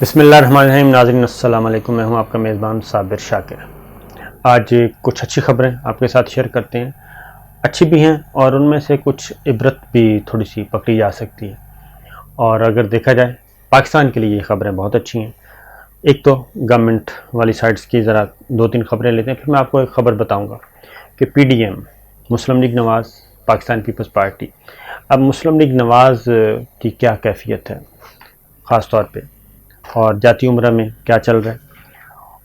بسم اللہ الرحمن الرحیم۔ ناظرین السلام علیکم، میں ہوں آپ کا میزبان صابر شاکر۔ آج کچھ اچھی خبریں آپ کے ساتھ شیئر کرتے ہیں، اچھی بھی ہیں اور ان میں سے کچھ عبرت بھی تھوڑی سی پکڑی جا سکتی ہے۔ اور اگر دیکھا جائے پاکستان کے لیے یہ خبریں بہت اچھی ہیں۔ ایک تو گورنمنٹ والی سائٹس کی ذرا دو تین خبریں لیتے ہیں، پھر میں آپ کو ایک خبر بتاؤں گا کہ پی ڈی ایم مسلم لیگ نواز پاکستان پیپلز پارٹی، اب مسلم لیگ نواز کی کیا کیفیت ہے خاص طور پہ، اور جاتی عمرہ میں کیا چل رہا ہے،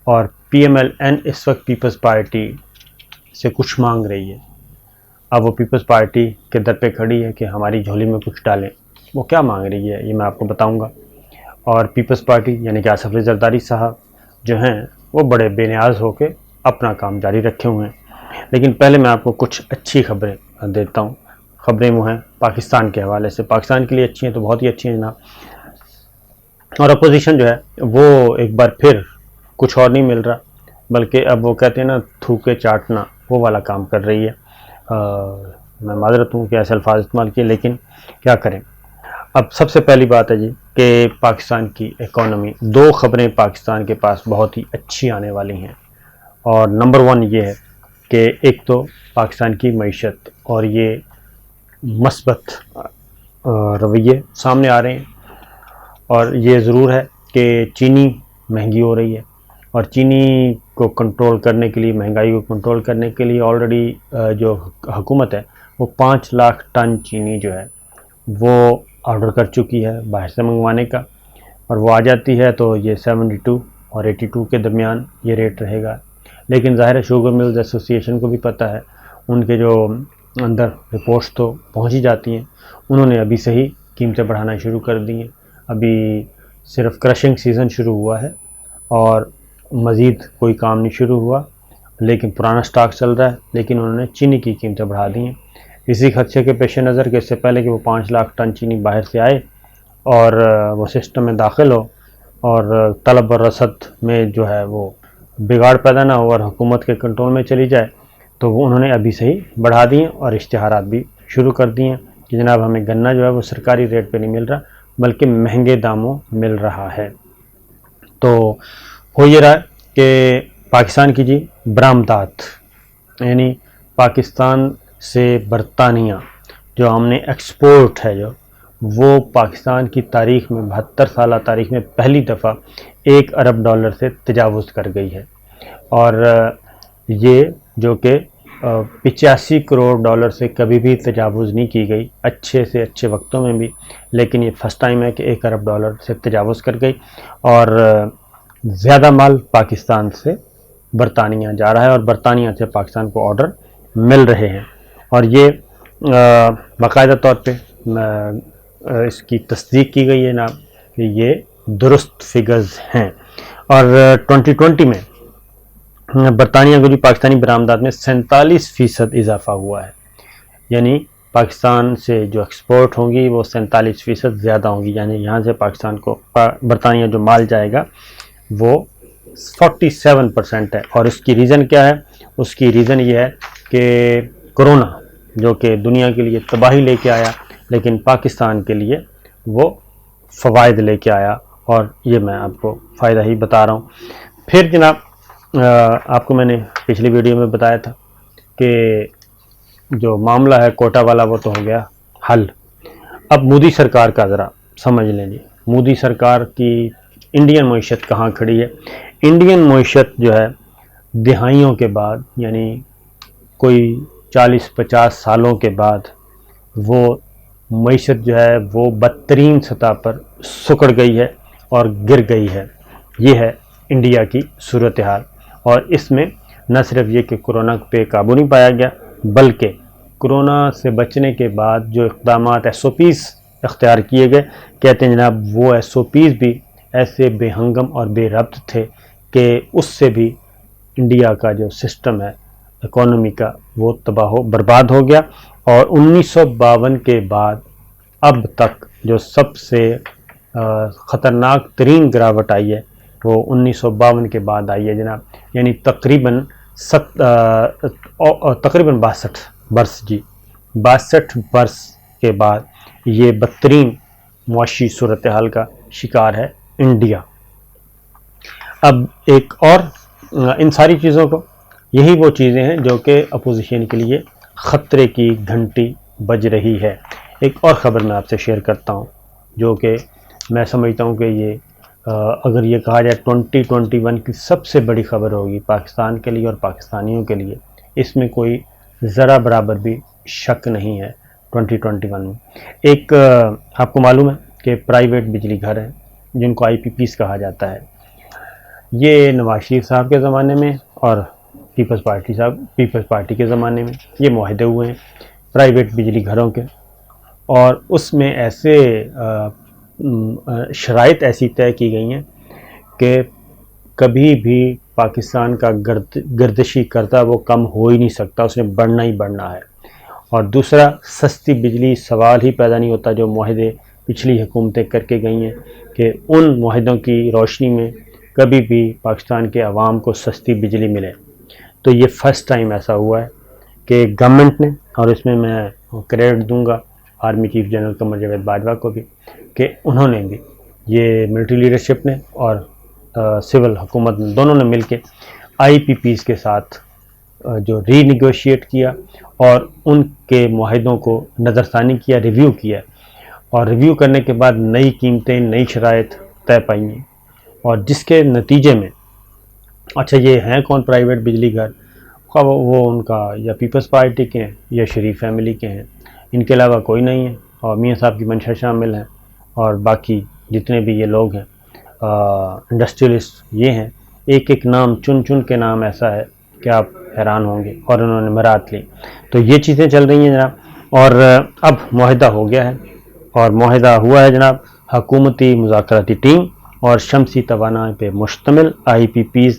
اور پی ایم ایل این اس وقت پیپلز پارٹی سے کچھ مانگ رہی ہے۔ اب وہ پیپلز پارٹی کے در پہ کھڑی ہے کہ ہماری جھولی میں کچھ ڈالیں، وہ کیا مانگ رہی ہے یہ میں آپ کو بتاؤں گا۔ اور پیپلز پارٹی یعنی کہ آصف علی زرداری صاحب جو ہیں وہ بڑے بے نیاز ہو کے اپنا کام جاری رکھے ہوئے ہیں۔ لیکن پہلے میں آپ کو کچھ اچھی خبریں دیتا ہوں۔ خبریں وہ ہیں پاکستان کے حوالے سے، پاکستان کے لیے اچھی ہیں تو بہت ہی اچھی ہیں جناب۔ اور اپوزیشن جو ہے وہ ایک بار پھر کچھ اور نہیں مل رہا، بلکہ اب وہ کہتے ہیں نا تھوکے چاٹنا، وہ والا کام کر رہی ہے۔ میں معذرت ہوں کہ ایسے الفاظ استعمال کیے، لیکن کیا کریں۔ اب سب سے پہلی بات ہے جی کہ پاکستان کی اکانومی، دو خبریں پاکستان کے پاس بہت ہی اچھی آنے والی ہیں، اور نمبر ون یہ ہے کہ ایک تو پاکستان کی معیشت اور یہ مثبت رویے سامنے آ رہے ہیں، اور یہ ضرور ہے کہ چینی مہنگی ہو رہی ہے، اور چینی کو کنٹرول کرنے کے لیے، مہنگائی کو کنٹرول کرنے کے لیے آلریڈی جو حکومت ہے وہ 5 لاکھ ٹن چینی جو ہے وہ آرڈر کر چکی ہے باہر سے منگوانے کا، اور وہ آ جاتی ہے تو یہ 72 اور 82 کے درمیان یہ ریٹ رہے گا۔ لیکن ظاہر ہے شوگر ملز ایسوسی ایشن کو بھی پتہ ہے، ان کے جو اندر رپورٹس تو پہنچ ہی جاتی ہیں، انہوں نے ابھی سے ہی قیمتیں بڑھانا شروع کر دی ہیں۔ ابھی صرف کرشنگ سیزن شروع ہوا ہے اور مزید کوئی کام نہیں شروع ہوا، لیکن پرانا سٹاک چل رہا ہے، لیکن انہوں نے چینی کی قیمتیں بڑھا دی ہیں اسی خدشے کے پیش نظر کہ اس سے پہلے کہ وہ 5 لاکھ ٹن چینی باہر سے آئے اور وہ سسٹم میں داخل ہو اور طلب اور رسد میں جو ہے وہ بگاڑ پیدا نہ ہو اور حکومت کے کنٹرول میں چلی جائے، تو وہ انہوں نے ابھی سے ہی بڑھا دی ہیں اور اشتہارات بھی شروع کر دیے ہیں کہ جناب ہمیں گنا جو ہے وہ سرکاری ریٹ پہ نہیں مل رہا بلکہ مہنگے داموں مل رہا ہے۔ تو ہو یہ رہا ہے کہ پاکستان کی جی برآمدات، یعنی پاکستان سے برطانیہ جو ہم نے ایکسپورٹ ہے جو وہ پاکستان کی تاریخ میں 72 سالہ تاریخ میں پہلی دفعہ $1 ارب سے تجاوز کر گئی ہے، اور یہ جو کہ 85 کروڑ سے کبھی بھی تجاوز نہیں کی گئی اچھے سے اچھے وقتوں میں بھی، لیکن یہ فرسٹ ٹائم ہے کہ $1 ارب سے تجاوز کر گئی، اور زیادہ مال پاکستان سے برطانیہ جا رہا ہے اور برطانیہ سے پاکستان کو آرڈر مل رہے ہیں، اور یہ باقاعدہ طور پہ اس کی تصدیق کی گئی ہے نا کہ یہ درست فگرز ہیں۔ اور 2020 میں برطانیہ کو جو پاکستانی برآمدات میں 47% اضافہ ہوا ہے، یعنی پاکستان سے جو ایکسپورٹ ہوں گی وہ 47% زیادہ ہوں گی، یعنی یہاں سے پاکستان کو برطانیہ جو مال جائے گا وہ 47% ہے۔ اور اس کی ریزن کیا ہے؟ اس کی ریزن یہ ہے کہ کرونا جو کہ دنیا کے لیے تباہی لے کے آیا، لیکن پاکستان کے لیے وہ فوائد لے کے آیا، اور یہ میں آپ کو فائدہ ہی بتا رہا ہوں۔ پھر جناب آپ کو میں نے پچھلی ویڈیو میں بتایا تھا کہ جو معاملہ ہے کوٹا والا وہ تو ہو گیا حل۔ اب مودی سرکار کا ذرا سمجھ لیں جی، مودی سرکار کی انڈین معیشت کہاں کھڑی ہے۔ انڈین معیشت جو ہے دہائیوں کے بعد، یعنی کوئی 40-50 سالوں کے بعد وہ معیشت جو ہے وہ بدترین سطح پر سکڑ گئی ہے اور گر گئی ہے۔ یہ ہے انڈیا کی صورتحال، اور اس میں نہ صرف یہ کہ کرونا پہ قابو نہیں پایا گیا، بلکہ کرونا سے بچنے کے بعد جو اقدامات SOPs اختیار کیے گئے، کہتے ہیں جناب وہ SOPs بھی ایسے بے ہنگم اور بے ربط تھے کہ اس سے بھی انڈیا کا جو سسٹم ہے اکانومی کا وہ تباہ و برباد ہو گیا، اور 1952 کے بعد اب تک جو سب سے خطرناک ترین گراوٹ آئی ہے وہ 1952 کے بعد آئی ہے جناب، یعنی تقریباً 62 برس جی 62 برس کے بعد یہ بدترین معاشی صورتحال کا شکار ہے انڈیا۔ اب ایک اور ان ساری چیزوں کو، یہی وہ چیزیں ہیں جو کہ اپوزیشن کے لیے خطرے کی گھنٹی بج رہی ہے۔ ایک اور خبر میں آپ سے شیئر کرتا ہوں جو کہ میں سمجھتا ہوں کہ یہ اگر یہ کہا جائے 2021 کی سب سے بڑی خبر ہوگی پاکستان کے لیے اور پاکستانیوں کے لیے، اس میں کوئی ذرا برابر بھی شک نہیں ہے۔ 2021 میں ایک آپ کو معلوم ہے کہ پرائیویٹ بجلی گھر ہیں جن کو IPPs کہا جاتا ہے، یہ نواز شریف صاحب کے زمانے میں اور پیپلز پارٹی کے زمانے میں یہ معاہدے ہوئے ہیں پرائیویٹ بجلی گھروں کے، اور اس میں ایسے شرائط ایسی طے کی گئی ہیں کہ کبھی بھی پاکستان کا گردشی کرتا وہ کم ہو ہی نہیں سکتا، اس نے بڑھنا ہی بڑھنا ہے۔ اور دوسرا، سستی بجلی سوال ہی پیدا نہیں ہوتا، جو معاہدے پچھلی حکومتیں کر کے گئی ہیں کہ ان معاہدوں کی روشنی میں کبھی بھی پاکستان کے عوام کو سستی بجلی ملے۔ تو یہ فرسٹ ٹائم ایسا ہوا ہے کہ گورنمنٹ نے، اور اس میں کریڈٹ دوں گا army chief general Qamar Javed Bajwa کو بھی، کہ انہوں نے بھی، یہ ملٹری لیڈرشپ نے اور سول حکومت دونوں نے مل کے IPPs کے ساتھ جو ری نیگوشیٹ کیا اور ان کے معاہدوں کو نظر ثانی کیا، ریویو کیا، اور ریویو کرنے کے بعد نئی قیمتیں، نئی شرائط طے پائی ہیں، اور جس کے نتیجے میں اچھا یہ ہیں کون پرائیویٹ بجلی گھر، خواہ وہ ان کا یا پیپلز پارٹی کے ہیں یا شریف فیملی کے ہیں، ان کے علاوہ کوئی نہیں ہے، اور میاں صاحب کی منشا شامل ہیں، اور باقی جتنے بھی یہ لوگ ہیں انڈسٹریلسٹ یہ ہیں، ایک ایک نام چن کے نام ایسا ہے کہ آپ حیران ہوں گے، اور انہوں نے برات لی۔ تو یہ چیزیں چل رہی ہیں جناب، اور اب معاہدہ ہو گیا ہے، اور معاہدہ ہوا ہے جناب حکومتی مذاکراتی ٹیم اور شمسی توانائی پہ مشتمل IPPs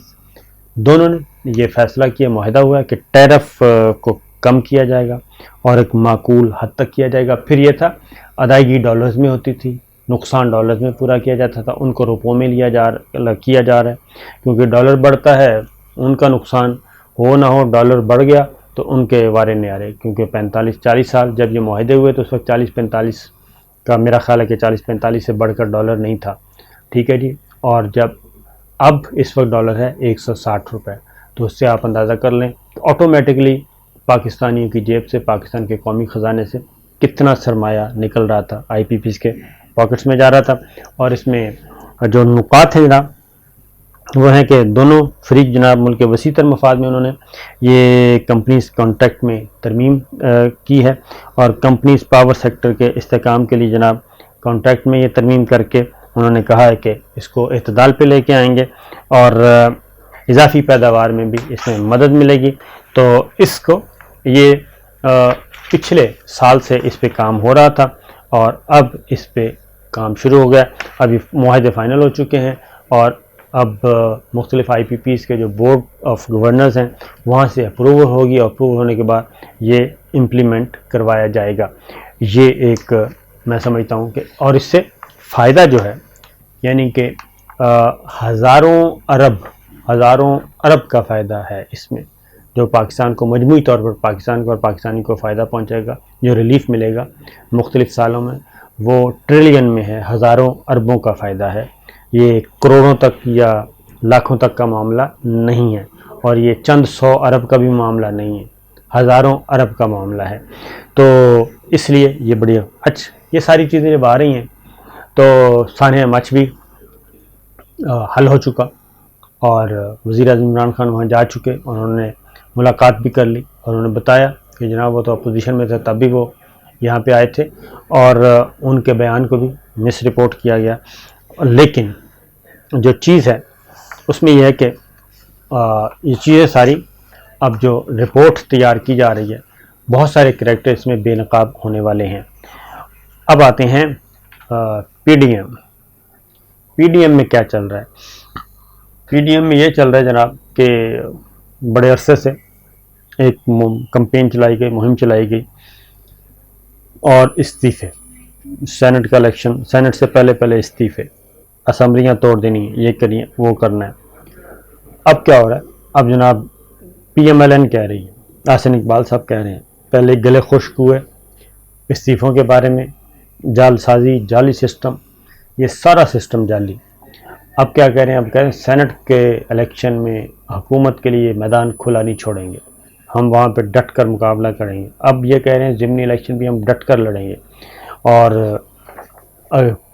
دونوں نے یہ فیصلہ کیا، معاہدہ ہوا ہے کہ ٹیرف کو کم کیا جائے گا اور ایک معقول حد تک کیا جائے گا۔ پھر یہ تھا ادائیگی ڈالرز میں ہوتی تھی، نقصان ڈالرز میں پورا کیا جاتا تھا، ان کو روپوں میں کیا جا رہا ہے، کیونکہ ڈالر بڑھتا ہے ان کا نقصان ہو نہ ہو، ڈالر بڑھ گیا تو ان کے وارے نہیں آ رہے، کیونکہ 45-40 سال جب یہ معاہدے ہوئے تو اس وقت 40-45 کا میرا خیال ہے کہ 40-45 سے بڑھ کر ڈالر نہیں تھا، ٹھیک ہے جی۔ اور جب اب اس وقت ڈالر ہے 160 روپے، تو اس سے آپ اندازہ کر لیں آٹومیٹکلی پاکستانیوں کی جیب سے، پاکستان کے قومی خزانے سے کتنا سرمایہ نکل رہا تھا، IPPs کے پاکٹس میں جا رہا تھا۔ اور اس میں جو نکات ہیں جناب وہ ہیں کہ دونوں فریق جناب ملک کے وسیع تر مفاد میں انہوں نے یہ کمپنیز کانٹریکٹ میں ترمیم کی ہے، اور کمپنیز پاور سیکٹر کے استحکام کے لیے جناب کانٹریکٹ میں یہ ترمیم کر کے انہوں نے کہا ہے کہ اس کو اعتدال پہ لے کے آئیں گے، اور اضافی پیداوار میں بھی اس میں مدد ملے گی۔ تو اس کو یہ پچھلے سال سے اس پہ کام ہو رہا تھا، اور اب اس پہ کام شروع ہو گیا، ابھی معاہدے فائنل ہو چکے ہیں، اور اب مختلف IPPs کے جو بورڈ آف گورنرز ہیں وہاں سے اپروول ہوگی، اور اپروول ہونے کے بعد یہ امپلیمنٹ کروایا جائے گا۔ یہ ایک میں سمجھتا ہوں کہ، اور اس سے فائدہ جو ہے یعنی کہ ہزاروں ارب کا فائدہ ہے اس میں، جو پاکستان کو مجموعی طور پر پاکستان کو اور پاکستانی کو فائدہ پہنچے گا، جو ریلیف ملے گا مختلف سالوں میں وہ ٹریلین میں ہے، ہزاروں اربوں کا فائدہ ہے، یہ کروڑوں تک یا لاکھوں تک کا معاملہ نہیں ہے، اور یہ چند 100 ارب کا بھی معاملہ نہیں ہے، ہزاروں ارب کا معاملہ ہے۔ تو اس لیے یہ بڑی یہ ساری چیزیں جب آ رہی ہیں تو سانحہ مچ بھی حل ہو چکا، اور وزیر اعظم عمران خان وہاں جا چکے، اور انہوں نے ملاقات بھی کر لی، اور انہوں نے بتایا کہ جناب وہ تو اپوزیشن میں تھے تب بھی وہ یہاں پہ آئے تھے، اور ان کے بیان کو بھی مس رپورٹ کیا گیا۔ لیکن جو چیز ہے اس میں یہ ہے کہ یہ چیزیں ساری اب جو رپورٹ تیار کی جا رہی ہے، بہت سارے کریکٹر اس میں بے نقاب ہونے والے ہیں۔ اب آتے ہیں PDM میں کیا چل رہا ہے۔ PDM میں یہ چل رہا ہے جناب کہ بڑے عرصے سے ایک کمپین چلائی گئی، مہم چلائی گئی، اور استعفے، سینٹ کا الیکشن، سینٹ سے پہلے استعفے، اسمبلیاں توڑ دینی، یہ کرنی ہے، وہ کرنا ہے۔ اب کیا ہو رہا ہے، اب جناب PMLN کہہ رہی ہے، احسن اقبال صاحب کہہ رہے ہیں، پہلے گلے خشک ہوئے استعفوں کے بارے میں، جعل سازی، جعلی سسٹم، یہ سارا سسٹم جعلی، اب کیا کہہ رہے ہیں؟ اب کہہ رہے ہیں سینٹ کے الیکشن میں حکومت کے لیے میدان کھلا نہیں چھوڑیں گے، ہم وہاں پہ ڈٹ کر مقابلہ کریں گے۔ اب یہ کہہ رہے ہیں ضمنی الیکشن بھی ہم ڈٹ کر لڑیں گے۔ اور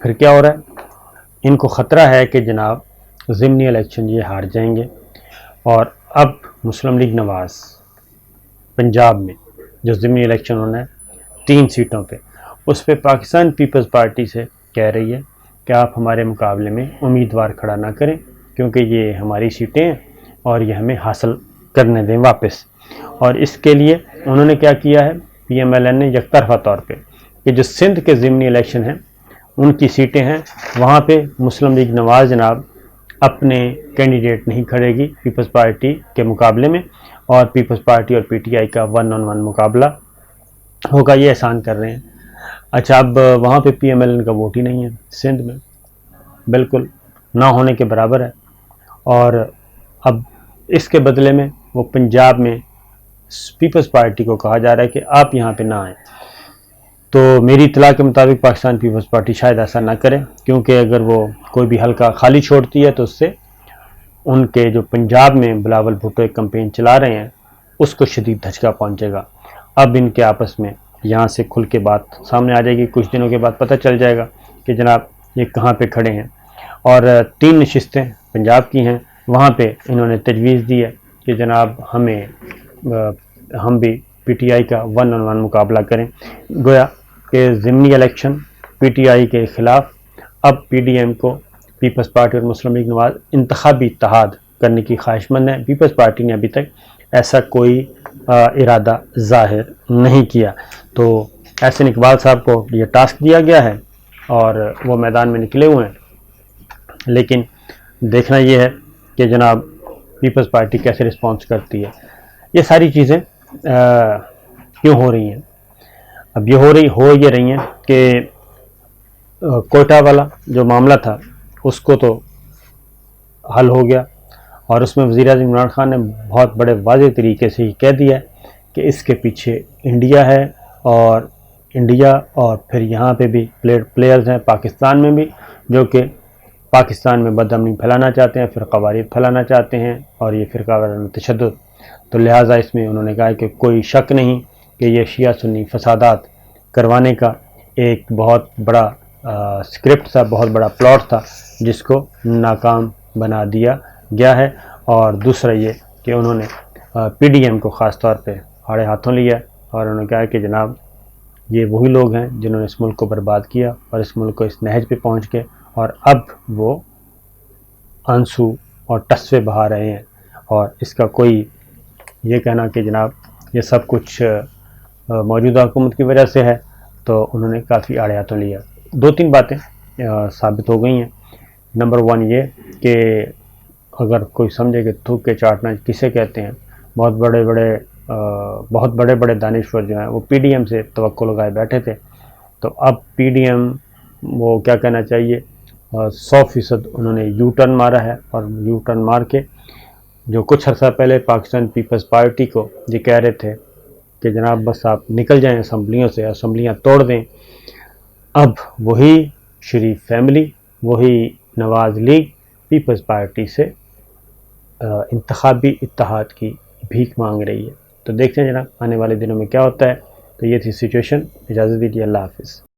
پھر کیا ہو رہا ہے؟ ان کو خطرہ ہے کہ جناب ضمنی الیکشن یہ ہار جائیں گے، اور اب مسلم لیگ نواز پنجاب میں جو ضمنی الیکشن ہونا ہے 3 سیٹوں پہ، اس پہ پاکستان پیپلز پارٹی سے کہہ رہی ہے کہ آپ ہمارے مقابلے میں امیدوار کھڑا نہ کریں، کیونکہ یہ ہماری سیٹیں ہیں اور یہ ہمیں حاصل کرنے دیں واپس۔ اور اس کے لیے انہوں نے کیا کیا ہے؟ پی ایم ایل این نے یک طرفہ طور پہ کہ جو سندھ کے ضمنی الیکشن ہیں ان کی سیٹیں ہیں، وہاں پہ مسلم لیگ نواز جناب اپنے کینڈیڈیٹ نہیں کھڑے گی پیپلز پارٹی کے مقابلے میں، اور پیپلز پارٹی اور پی ٹی آئی کا 1 on 1 مقابلہ ہوگا، یہ احسان کر رہے ہیں۔ اچھا، اب وہاں پہ پی ایم ایل این کا ووٹ ہی نہیں ہے سندھ میں، بالکل نہ ہونے کے برابر ہے، اور اب اس کے بدلے میں وہ پنجاب میں پیپلز پارٹی کو کہا جا رہا ہے کہ آپ یہاں پہ نہ آئیں۔ تو میری اطلاع کے مطابق پاکستان پیپلز پارٹی شاید ایسا نہ کرے، کیونکہ اگر وہ کوئی بھی حلقہ خالی چھوڑتی ہے تو اس سے ان کے جو پنجاب میں بلاول بھٹو ایک کمپین چلا رہے ہیں اس کو شدید دھچکا پہنچے گا۔ اب ان کے آپس میں یہاں سے کھل کے بات سامنے آ جائے گی، کچھ دنوں کے بعد پتہ چل جائے گا کہ جناب یہ کہاں پہ کھڑے ہیں۔ اور 3 نشستیں پنجاب کی ہیں، وہاں پہ انہوں نے تجویز دی ہے کہ جناب ہم بھی پی ٹی آئی کا 1 on 1 مقابلہ کریں۔ گویا کہ ضمنی الیکشن پی ٹی آئی کے خلاف، اب پی ڈی ایم کو پیپلز پارٹی اور مسلم لیگ نواز انتخابی اتحاد کرنے کی خواہش مند ہے۔ پیپلز پارٹی نے ابھی تک ایسا کوئی ارادہ ظاہر نہیں کیا۔ تو احسن اقبال صاحب کو یہ ٹاسک دیا گیا ہے اور وہ میدان میں نکلے ہوئے ہیں، لیکن دیکھنا یہ ہے کہ جناب پیپلز پارٹی کیسے رسپانس کرتی ہے۔ یہ ساری چیزیں کیوں ہو رہی ہیں؟ اب یہ ہو رہی ہیں کہ کوئٹہ والا جو معاملہ تھا اس کو تو حل ہو گیا، اور اس میں وزیر اعظم عمران خان نے بہت بڑے واضح طریقے سے یہ کہہ دیا ہے کہ اس کے پیچھے انڈیا ہے، اور پھر یہاں پہ بھی پلیئرز ہیں پاکستان میں بھی، جو کہ پاکستان میں بدامنی پھیلانا چاہتے ہیں، فرقہ واریت پھیلانا چاہتے ہیں، اور یہ فرقہ وارانہ تشدد۔ تو لہٰذا اس میں انہوں نے کہا کہ کوئی شک نہیں کہ یہ شیعہ سنی فسادات کروانے کا ایک بہت بڑا اسکرپٹ تھا، بہت بڑا پلاٹ تھا، جس کو ناکام بنا دیا گیا ہے۔ اور دوسرا یہ کہ انہوں نے پی ڈی ایم کو خاص طور پہ آڑے ہاتھوں لیا، اور انہوں نے کہا کہ جناب یہ وہی لوگ ہیں جنہوں نے اس ملک کو برباد کیا اور اس ملک کو اس نہج پہ پہنچ کے، اور اب وہ آنسو اور ٹسوے بہا رہے ہیں، اور اس کا کوئی یہ کہنا کہ جناب یہ سب کچھ موجودہ حکومت کی وجہ سے ہے، تو انہوں نے کافی آڑے ہاتھوں لیا۔ 2-3 باتیں ثابت ہو گئی ہیں۔ نمبر 1 یہ کہ اگر کوئی سمجھے کہ تھوک کے چاٹنا کسے کہتے ہیں، بہت بڑے بڑے دانشور جو ہیں وہ پی ڈی ایم سے توقع لگائے بیٹھے تھے، تو اب پی ڈی ایم وہ کیا کہنا چاہیے 100% انہوں نے یو ٹرن مارا ہے، اور یو ٹرن مار کے جو کچھ عرصہ پہلے پاکستان پیپلز پارٹی کو یہ کہہ رہے تھے کہ جناب بس آپ نکل جائیں اسمبلیوں سے، اسمبلیاں توڑ دیں، اب وہی شریف فیملی، وہی نواز لیگ پیپلز پارٹی سے انتخابی اتحاد کی بھیک مانگ رہی ہے۔ تو دیکھتے ہیں جناب آنے والے دنوں میں کیا ہوتا ہے۔ تو یہ تھی سچویشن۔ اجازت دیجیے، اللہ حافظ۔